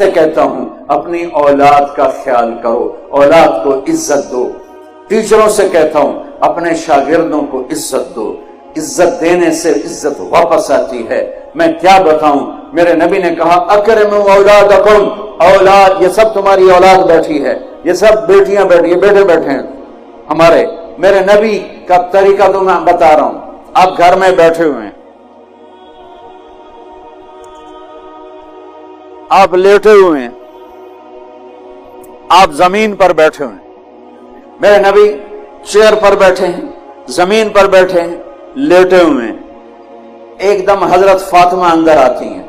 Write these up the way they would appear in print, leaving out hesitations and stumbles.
سے کہتا ہوں اپنی اولاد کا خیال کرو، اولاد کو عزت دو۔ ٹیچروں سے کہتا ہوں اپنے شاگردوں کو عزت دو، عزت دینے سے عزت واپس آتی ہے۔ میں کیا بتاؤں، میرے نبی نے کہا اکرموا اولادکم، اولاد یہ سب تمہاری اولاد بیٹھی ہے، یہ سب بیٹیاں بیٹھی ہیں، بیٹے بیٹھے ہیں ہمارے۔ میرے نبی کا طریقہ تو میں بتا رہا ہوں۔ آپ گھر میں بیٹھے ہوئے ہیں، آپ لیٹے ہوئے ہیں، آپ زمین پر بیٹھے ہوئے ہیں، میرے نبی چیئر پر بیٹھے ہیں، زمین پر بیٹھے ہیں، لیٹے ہوئے ہیں۔ ایک دم حضرت فاطمہ اندر آتی ہیں،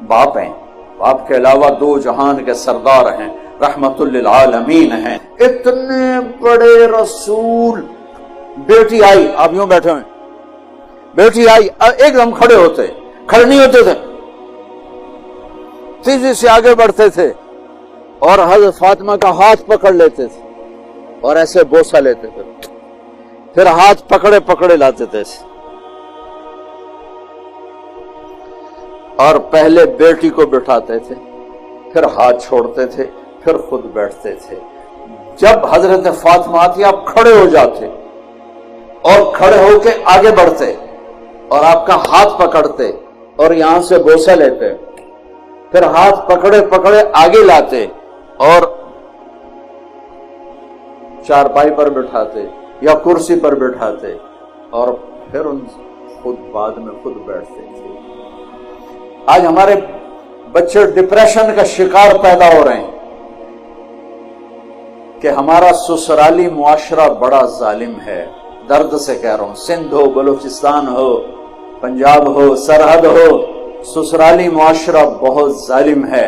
باپ ہیں، باپ کے علاوہ دو جہان کے سردار ہیں، رحمت للعالمین ہیں، اتنے بڑے رسول۔ بیٹی آئی، آپ یوں بیٹھے ہوئے، بیٹی آئی، ایک دم کھڑے ہوتے، کھڑے نہیں ہوتے تھے، تیزی سے آگے بڑھتے تھے اور حضرت فاطمہ کا ہاتھ پکڑ لیتے تھے اور ایسے بوسہ لیتے تھے، پھر ہاتھ پکڑے پکڑے لاتے تھے اور پہلے بیٹی کو بٹھاتے تھے، پھر ہاتھ چھوڑتے تھے، پھر خود بیٹھتے تھے۔ جب حضرت فاطمہ آتی آپ کھڑے ہو جاتے اور کھڑے ہو کے آگے بڑھتے اور آپ کا ہاتھ پکڑتے اور یہاں سے بوسہ لیتے، پھر ہاتھ پکڑے پکڑے آگے لاتے اور چارپائی پر بٹھاتے یا کرسی پر بٹھاتے اور پھر ان خود بعد میں خود بیٹھتے تھے۔ آج ہمارے بچے ڈپریشن کا شکار پیدا ہو رہے ہیں کہ ہمارا سسرالی معاشرہ بڑا ظالم ہے۔ درد سے کہہ رہا ہوں، سندھ ہو، بلوچستان ہو، پنجاب ہو، سرحد ہو، سسرالی معاشرہ بہت ظالم ہے۔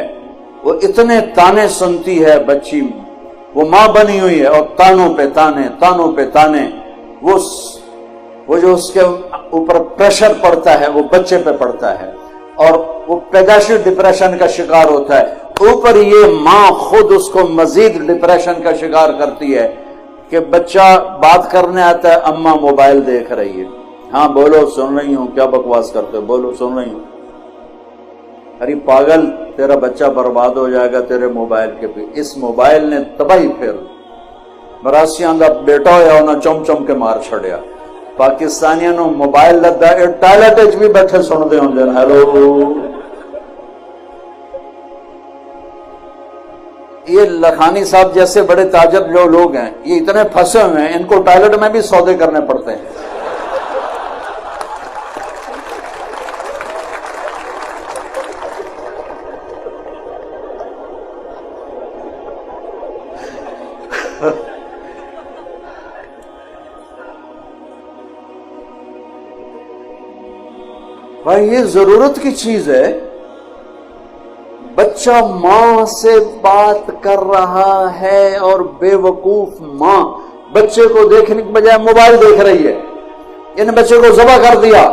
وہ اتنے تانے سنتی ہے بچی، وہ ماں بنی ہوئی ہے اور تانوں پہ تانے، تانوں پہ تانے، وہ جو اس کے اوپر پریشر پڑتا ہے وہ بچے پہ پڑتا ہے اور وہ پیدائشی ڈپریشن کا شکار ہوتا ہے۔ اوپر یہ ماں خود اس کو مزید ڈپریشن کا شکار کرتی ہے کہ بچہ بات کرنے آتا ہے، اماں موبائل دیکھ رہی ہے، ہاں بولو سن رہی ہوں، کیا بکواس کرتے ہو، بولو سن رہی ہوں۔ ارے پاگل، تیرا بچہ برباد ہو جائے گا تیرے موبائل کے پہ۔ اس موبائل نے تباہی پھر مراسیاں دا بیٹا ہویا انہاں چم چم کے مار چھڑیا۔ پاکستانیاں نو موبائل لدا ٹائلٹ وچ بھی بیٹھے سن دے ہوندے، ہیلو۔ یہ لکھانی صاحب جیسے بڑے تاجر جو لوگ ہیں یہ اتنے پھنسے ہوئے ہیں، ان کو ٹائلٹ میں بھی سودے کرنے پڑتے ہیں۔ بھائی یہ ضرورت کی چیز ہے۔ بچہ ماں سے بات کر رہا ہے اور بے وقوف ماں بچے کو دیکھنے کے بجائے موبائل دیکھ رہی ہے۔ ان بچے کو ذبح کر دیا۔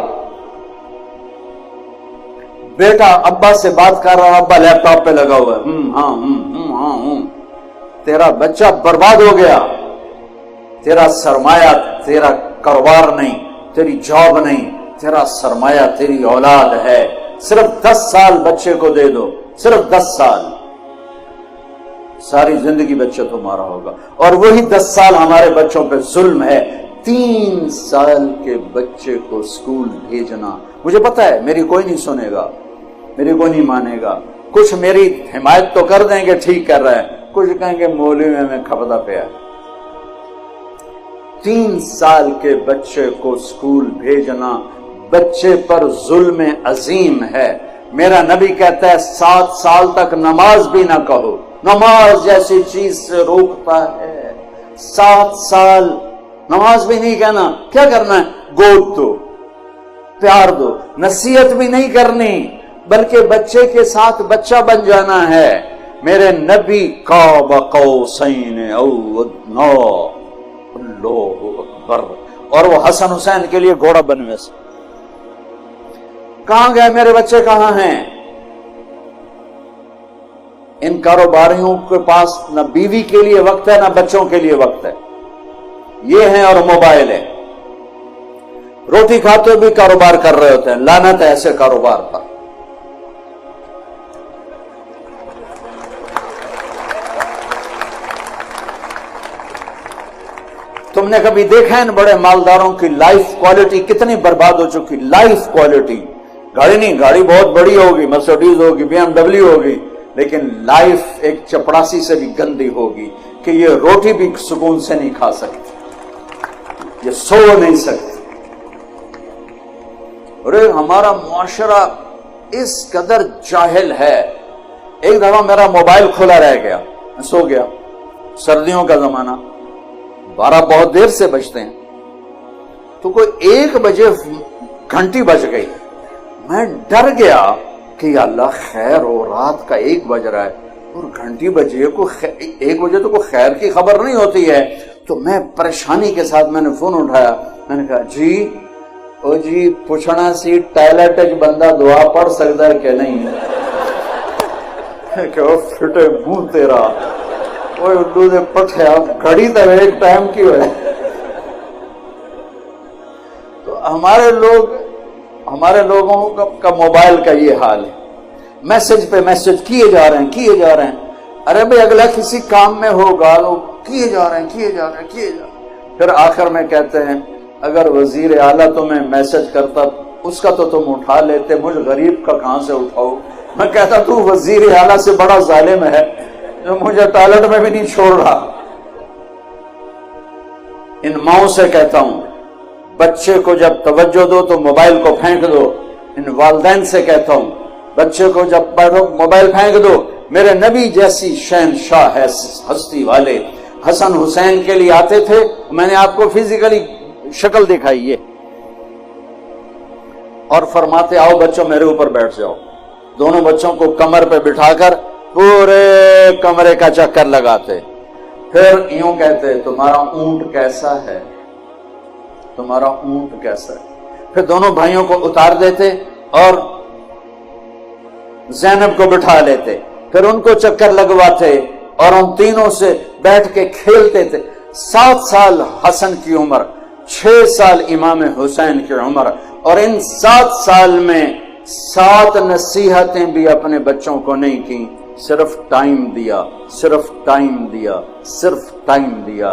بیٹا ابا سے بات کر رہا، ابا لیپ ٹاپ پہ لگا ہوا ہے، ہاں۔ تیرا بچہ برباد ہو گیا۔ تیرا سرمایہ تیرا کاروبار نہیں، تیری جاب نہیں، تیرا سرمایہ تیری اولاد ہے۔ صرف 10 سال بچے کو دے دو، صرف 10 سال، ساری زندگی بچہ تمہارا ہوگا۔ اور وہی 10 سال ہمارے بچوں پہ ظلم ہے۔ 3 سال کے بچے کو اسکول بھیجنا، مجھے پتا ہے میری کوئی نہیں سنے گا، میری کوئی نہیں مانے گا، کچھ میری حمایت تو کر دیں گے ٹھیک کر رہا ہے، کچھ کہیں گے مولوی میں کھپتا پیا۔ 3 سال کے بچے کو اسکول بھیجنا بچے پر ظلم عظیم ہے۔ میرا نبی کہتا ہے 7 سال تک نماز بھی نہ کہو، نماز جیسی چیز سے روکتا ہے۔ 7 سال نماز بھی نہیں کہنا، کیا کرنا ہے؟ گود دو، پیار دو، نصیحت بھی نہیں کرنی بلکہ بچے کے ساتھ بچہ بن جانا ہے۔ میرے نبی قاب قوسین او ادنی، اللہ اکبر، اور وہ حسن حسین کے لیے گھوڑا بنوے سے۔ کہاں گئے میرے بچے، کہاں ہیں؟ ان کاروباریوں کے پاس نہ بیوی کے لیے وقت ہے نہ بچوں کے لیے وقت ہے، یہ ہیں اور موبائل ہے۔ روٹی کھاتے بھی کاروبار کر رہے ہوتے ہیں، لعنت ہے ایسے کاروبار پر۔ تم نے کبھی دیکھا ہے بڑے مالداروں کی لائف کوالٹی کتنی برباد ہو چکی؟ لائف کوالٹی، گاڑی نہیں، گاڑی بہت بڑی ہوگی، مرسیڈیز ہوگی، BMW ہوگی، لیکن لائف ایک چپڑاسی سے بھی گندی ہوگی کہ یہ روٹی بھی سکون سے نہیں کھا سکتی، یہ سو نہیں سکتی۔ اور ہمارا معاشرہ اس قدر جاہل ہے۔ ایک دفعہ میرا موبائل کھلا رہ گیا، میں سو گیا، سردیوں کا زمانہ، 12 بہت دیر سے بجتے ہیں، تو کوئی 1 بجے گھنٹی بج گئی۔ میں ڈر گیا کہ یا اللہ خیر ہو، رات کا 1 بج رہا ہے اور گھنٹی بجی ہے، 1 بجے تو کوئی خیر کی خبر نہیں ہوتی ہے۔ تو میں پریشانی کے ساتھ میں نے فون اٹھایا، میں نے کہا جی او جی پوچھنا سی ٹائلٹ بندہ دعا پڑھ سکتا ہے کہ نہیں؟ کہ وہ پھٹے منہ تیرا، وہ اردو دے پٹھیا گھڑی تو ایک ٹائم کی ہوئے۔ تو ہمارے لوگوں کا موبائل کا یہ حال ہے، میسج پہ میسج کیے جا رہے ہیں۔ ارے بھائی اگلا کسی کام میں ہوگا، وہ کیے جا رہے ہیں۔ پھر آخر میں کہتے ہیں اگر وزیر اعلیٰ تمہیں میسج کرتا اس کا تو تم اٹھا لیتے، مجھ غریب کا کہاں سے اٹھاؤ؟ میں کہتا تو وزیر اعلیٰ سے بڑا ظالم ہے جو مجھے ٹوائلٹ میں بھی نہیں چھوڑ رہا۔ ان ماؤں سے کہتا ہوں بچے کو جب توجہ دو تو موبائل کو پھینک دو۔ ان والدین سے کہتا ہوں بچے کو جب موبائل پھینک دو۔ میرے نبی جیسی شہنشاہ ہے ہستی والے حسن حسین کے لیے آتے تھے، میں نے آپ کو فزیکلی شکل دکھائی ہے، اور فرماتے آؤ بچوں میرے اوپر بیٹھ جاؤ۔ دونوں بچوں کو کمر پہ بٹھا کر پورے کمرے کا چکر لگاتے، پھر یوں کہتے تمہارا اونٹ کیسا ہے، تمہارا اونٹ کیسا ہے۔ پھر دونوں بھائیوں کو اتار دیتے اور زینب کو بٹھا لیتے، پھر ان کو چکر لگواتے اور ان تینوں سے بیٹھ کے کھیلتے تھے۔ 7 سال حسن کی عمر، 6 سال امام حسین کی عمر، اور ان 7 سال میں 7 نصیحتیں بھی اپنے بچوں کو نہیں کی، صرف ٹائم دیا۔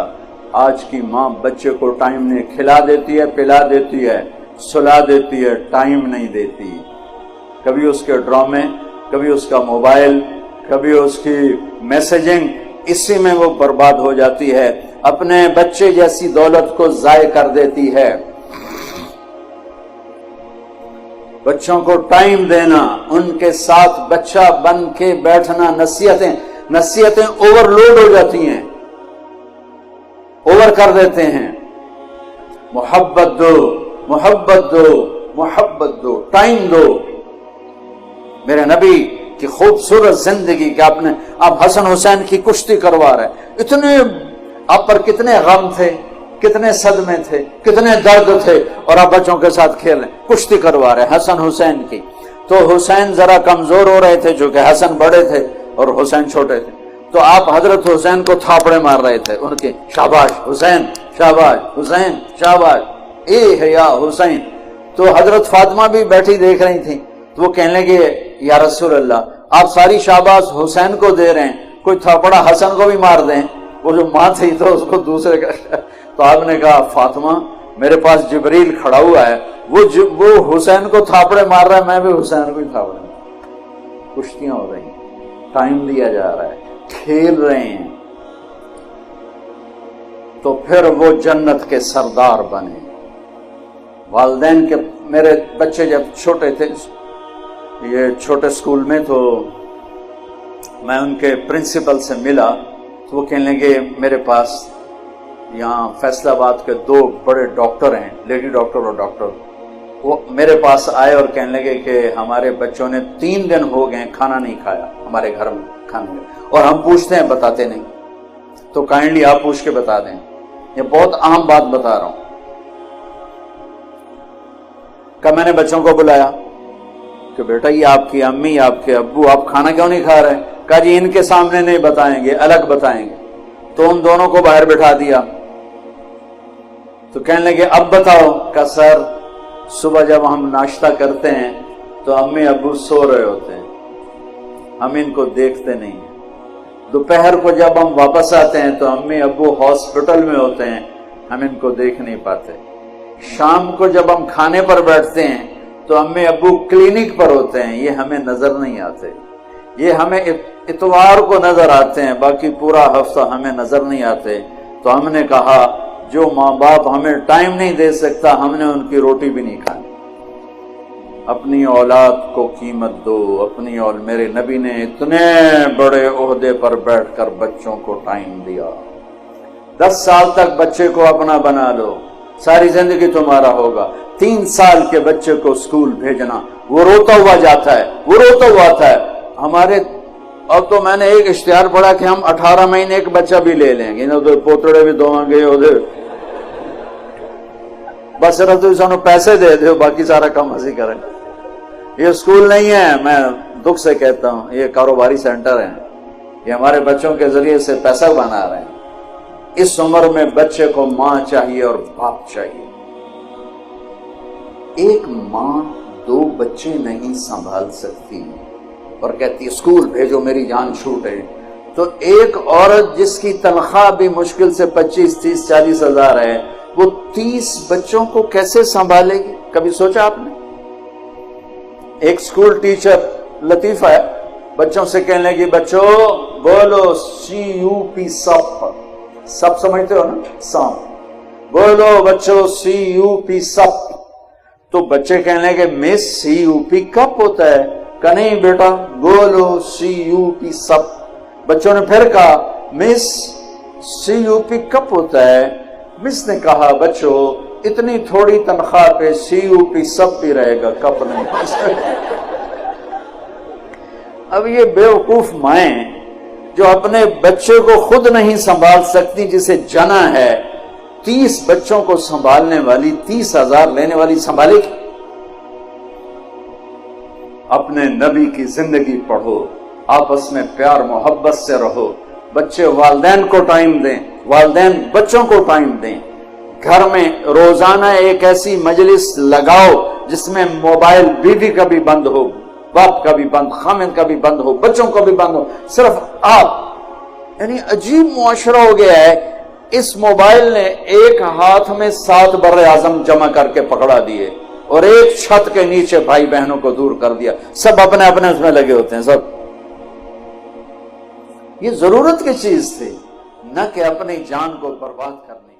آج کی ماں بچے کو ٹائم نہیں، کھلا دیتی ہے، پلا دیتی ہے، سلا دیتی ہے، ٹائم نہیں دیتی۔ کبھی اس کے ڈرامے، کبھی اس کا موبائل، کبھی اس کی میسیجنگ، اسی میں وہ برباد ہو جاتی ہے، اپنے بچے جیسی دولت کو ضائع کر دیتی ہے۔ بچوں کو ٹائم دینا، ان کے ساتھ بچہ بن کے بیٹھنا، نصیحتیں اوور لوڈ ہو جاتی ہیں، اوور کر دیتے ہیں۔ محبت دو، ٹائم دو۔ میرے نبی کی خوبصورت زندگی کہ آپ حسن حسین کی کشتی کروا رہے، اتنے آپ پر کتنے غم تھے، کتنے صدمے تھے، کتنے درد تھے، اور آپ بچوں کے ساتھ کھیل رہے، کشتی کروا رہے حسن حسین کی۔ تو حسین ذرا کمزور ہو رہے تھے چونکہ حسن بڑے تھے اور حسین چھوٹے تھے، تو آپ حضرت حسین کو تھاپڑے مار رہے تھے ان کے، شاباش حسین، شاباش حسین، شاباش، اے حیا حسین۔ تو حضرت فاطمہ بھی بیٹھی دیکھ رہی تھی، تو وہ کہنے لگے یا رسول اللہ آپ ساری شاباش حسین کو دے رہے ہیں، کوئی تھاپڑا حسن کو بھی مار دیں۔ وہ جو ماں تھی تو اس کو دوسرے کا، تو آپ نے کہا فاطمہ میرے پاس جبریل کھڑا ہوا ہے، وہ حسین کو تھاپڑے مار رہا ہے، میں بھی حسین کو ہی تھاپڑے مار رہا ہوں۔ کشتیاں ہو رہی ہیں، ٹائم دیا جا رہا ہے، کھیل رہے ہیں، تو پھر وہ جنت کے سردار بنے۔ والدین کے، میرے بچے جب چھوٹے تھے، یہ چھوٹے سکول میں، تو میں ان کے پرنسپل سے ملا، تو وہ کہنے لگے میرے پاس یہاں فیصل آباد کے 2 بڑے ڈاکٹر ہیں، لیڈی ڈاکٹر اور ڈاکٹر، وہ میرے پاس آئے اور کہنے لگے کہ ہمارے بچوں نے 3 دن ہو گئے کھانا نہیں کھایا ہمارے گھر میں کھانا، اور ہم پوچھتے ہیں بتاتے نہیں، تو کائنڈلی آپ پوچھ کے بتا دیں، یہ بہت اہم بات بتا رہا ہوں۔ کہ میں نے بچوں کو بلایا کہ بیٹا یہ آپ کی امی، آپ کے ابو، آپ کھانا کیوں نہیں کھا رہے؟ کہا جی ان کے سامنے نہیں بتائیں گے، الگ بتائیں گے۔ تو ان دونوں کو باہر بٹھا دیا، تو کہنے لگے اب بتاؤ۔ کہ سر صبح جب ہم ناشتہ کرتے ہیں تو امی ابو سو رہے ہوتے ہیں، ہم ان کو دیکھتے نہیں ہیں۔ دوپہر کو جب ہم واپس آتے ہیں تو امی ابو ہاسپٹل میں ہوتے ہیں، ہم ان کو دیکھ نہیں پاتے. شام کو جب ہم کھانے پر بیٹھتے ہیں تو امی ابو کلینک پر ہوتے ہیں، یہ ہمیں نظر نہیں آتے. یہ ہمیں اتوار کو نظر آتے ہیں، باقی پورا ہفتہ ہمیں نظر نہیں آتے. تو ہم نے کہا جو ماں باپ ہمیں ٹائم نہیں دے سکتا، ہم نے ان کی روٹی بھی نہیں کھانی. اپنی اولاد کو قیمت دو. میرے نبی نے اتنے بڑے عہدے پر بیٹھ کر بچوں کو ٹائم دیا. 10 سال تک بچے کو اپنا بنا لو، ساری زندگی تمہارا ہوگا. 3 سال کے بچے کو اسکول بھیجنا، وہ روتا ہوا جاتا ہے، وہ روتا ہوا آتا ہے. ہمارے اب تو میں نے ایک اشتہار پڑھا کہ ہم 18 مہینے ایک بچہ بھی لے لیں گے، ادھر پوتڑے بھی دوں گے، ادھر بس صرف تو سانو پیسے دے دو، باقی سارا کام ہنسی کریں. یہ اسکول نہیں ہے، میں دکھ سے کہتا ہوں، یہ کاروباری سینٹر ہیں. یہ ہمارے بچوں کے ذریعے سے پیسہ بنا رہے ہیں. اس عمر میں بچے کو ماں چاہیے اور باپ چاہیے. ایک ماں 2 بچے نہیں سنبھال سکتی اور کہتی اسکول بھیجو میری جان چھوٹے. تو ایک عورت جس کی تنخواہ بھی مشکل سے 25, 30, 40 ہزار ہے، وہ 30 بچوں کو کیسے سنبھالے گی؟ کبھی سوچا آپ نے؟ ایک اسکول ٹیچر لطیفہ ہے، بچوں سے کہنے لگی بچوں بولو CUP سپ. سب سمجھتے ہو نا؟ سانپ. بولو بچوں CUP سپ. تو بچے کہنے لگے مس CUP کپ ہوتا ہے. کہ نہیں بیٹا بولو CUP سپ. بچوں نے پھر کہا مس CUP کپ ہوتا ہے. مس نے کہا بچوں اتنی تھوڑی تنخواہ پہ CUP سب بھی رہے گا، کپ نہیں. اب یہ بیوقوف مائیں جو اپنے بچے کو خود نہیں سنبھال سکتی، جسے جنا ہے 30 بچوں کو سنبھالنے والی، 30,000 لینے والی سنبھالے گی؟ اپنے نبی کی زندگی پڑھو، آپس میں پیار محبت سے رہو. بچے والدین کو ٹائم دیں، والدین بچوں کو ٹائم دیں. گھر میں روزانہ ایک ایسی مجلس لگاؤ جس میں موبائل بیوی کا بھی بند ہو، باپ کا بھی بند، خامند کا بھی بند ہو، بچوں کا بھی بند ہو، صرف آپ. یعنی عجیب معاشرہ ہو گیا ہے. اس موبائل نے ایک ہاتھ میں 7 بر اعظم جمع کر کے پکڑا دیے اور ایک چھت کے نیچے بھائی بہنوں کو دور کر دیا. سب اپنے اپنے اس میں لگے ہوتے ہیں. سب یہ ضرورت کی چیز تھی، نہ کہ اپنی جان کو برباد کرنے.